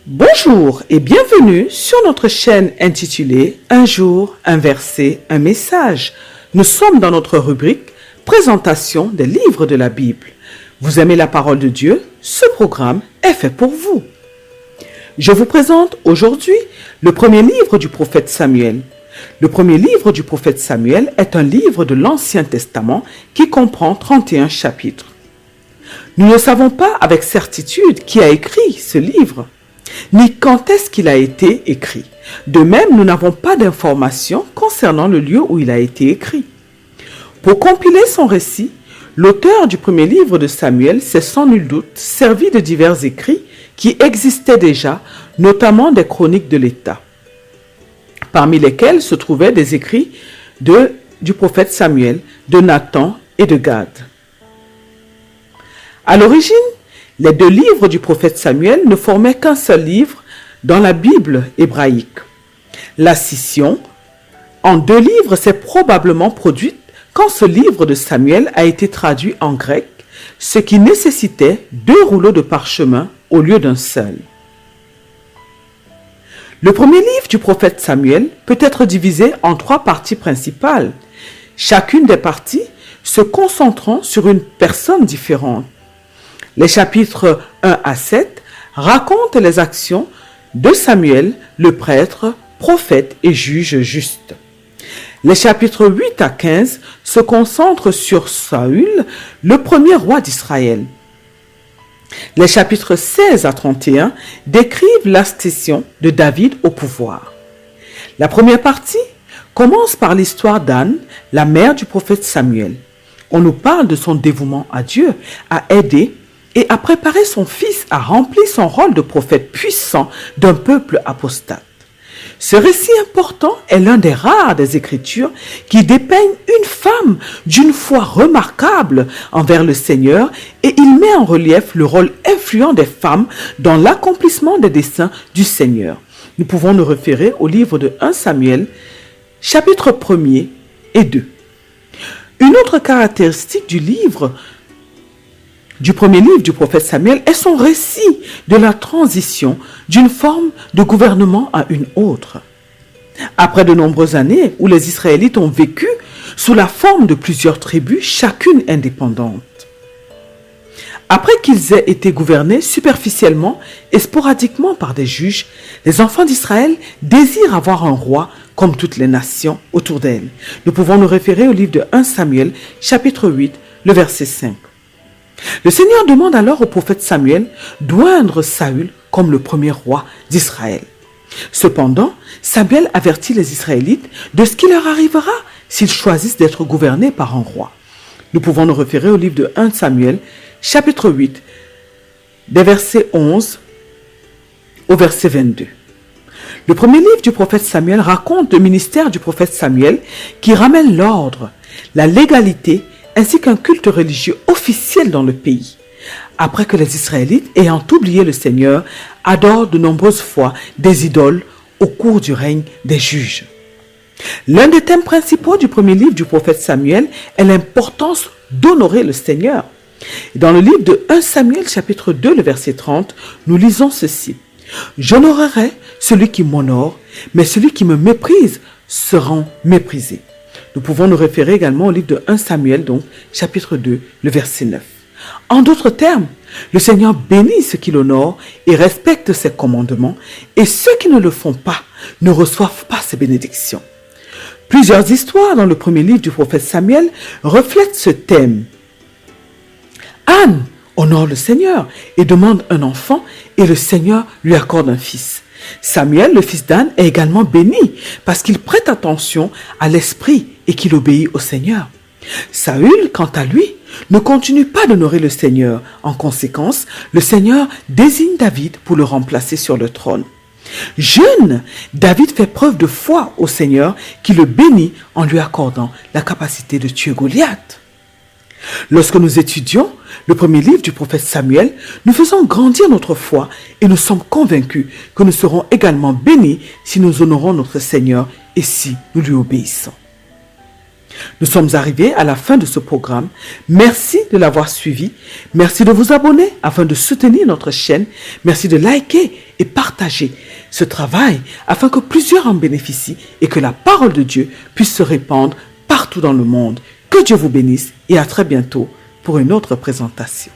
Bonjour et bienvenue sur notre chaîne intitulée Un jour, un verset, un message. Nous sommes dans notre rubrique Présentation des livres de la Bible. Vous aimez la parole de Dieu? Ce programme est fait pour vous. Je vous présente aujourd'hui le premier livre du prophète Samuel. Le premier livre du prophète Samuel est un livre de l'Ancien Testament qui comprend 31 chapitres. Nous ne savons pas avec certitude qui a écrit ce livre, ni quand est-ce qu'il a été écrit. De même, nous n'avons pas d'informations concernant le lieu où il a été écrit. Pour compiler son récit, l'auteur du premier livre de Samuel s'est sans nul doute servi de divers écrits qui existaient déjà, notamment des chroniques de l'État, parmi lesquels se trouvaient des écrits du prophète Samuel, de Nathan et de Gad. À l'origine, les deux livres du prophète Samuel ne formaient qu'un seul livre dans la Bible hébraïque. La scission en deux livres s'est probablement produite quand ce livre de Samuel a été traduit en grec, ce qui nécessitait 2 rouleaux de parchemin au lieu d'un seul. Le premier livre du prophète Samuel peut être divisé en 3 parties principales, chacune des parties se concentrant sur une personne différente. Les chapitres 1 à 7 racontent les actions de Samuel, le prêtre, prophète et juge juste. Les chapitres 8 à 15 se concentrent sur Saül, le premier roi d'Israël. Les chapitres 16 à 31 décrivent l'accession de David au pouvoir. La première partie commence par l'histoire d'Anne, la mère du prophète Samuel. On nous parle de son dévouement à Dieu, à aider et à préparer son fils à remplir son rôle de prophète puissant d'un peuple apostate. Ce récit important est l'un des rares des Écritures qui dépeignent une femme d'une foi remarquable envers le Seigneur et il met en relief le rôle influent des femmes dans l'accomplissement des desseins du Seigneur. Nous pouvons nous référer au livre de 1 Samuel, chapitre 1er et 2. Une autre caractéristique du premier livre du prophète Samuel est son récit de la transition d'une forme de gouvernement à une autre. Après de nombreuses années où les Israélites ont vécu sous la forme de plusieurs tribus, chacune indépendante. Après qu'ils aient été gouvernés superficiellement et sporadiquement par des juges, les enfants d'Israël désirent avoir un roi comme toutes les nations autour d'elles. Nous pouvons nous référer au livre de 1 Samuel, chapitre 8, le verset 5. Le Seigneur demande alors au prophète Samuel d'oindre Saül comme le premier roi d'Israël. Cependant, Samuel avertit les Israélites de ce qui leur arrivera s'ils choisissent d'être gouvernés par un roi. Nous pouvons nous référer au livre de 1 Samuel, chapitre 8, des versets 11 au verset 22. Le premier livre du prophète Samuel raconte le ministère du prophète Samuel qui ramène l'ordre, la légalité ainsi qu'un culte religieux officiel dans le pays, après que les Israélites, ayant oublié le Seigneur, adorent de nombreuses fois des idoles au cours du règne des juges. L'un des thèmes principaux du premier livre du prophète Samuel est l'importance d'honorer le Seigneur. Dans le livre de 1 Samuel, chapitre 2, le verset 30, nous lisons ceci. « J'honorerai celui qui m'honore, mais celui qui me méprise sera méprisé. » Nous pouvons nous référer également au livre de 1 Samuel, donc chapitre 2, le verset 9. En d'autres termes, le Seigneur bénit ceux qui l'honorent et respectent ses commandements, et ceux qui ne le font pas ne reçoivent pas ses bénédictions. Plusieurs histoires dans le premier livre du prophète Samuel reflètent ce thème. Anne honore le Seigneur et demande un enfant, et le Seigneur lui accorde un fils. Samuel, le fils d'Anne, est également béni parce qu'il prête attention à l'esprit et qu'il obéit au Seigneur. Saül, quant à lui, ne continue pas d'honorer le Seigneur. En conséquence, le Seigneur désigne David pour le remplacer sur le trône. Jeune, David fait preuve de foi au Seigneur qui le bénit en lui accordant la capacité de tuer Goliath. Lorsque nous étudions le premier livre du prophète Samuel, nous faisons grandir notre foi et nous sommes convaincus que nous serons également bénis si nous honorons notre Seigneur et si nous lui obéissons. Nous sommes arrivés à la fin de ce programme. Merci de l'avoir suivi. Merci de vous abonner afin de soutenir notre chaîne. Merci de liker et partager partager ce travail afin que plusieurs en bénéficient et que la parole de Dieu puisse se répandre partout dans le monde. Que Dieu vous bénisse et à très bientôt pour une autre présentation.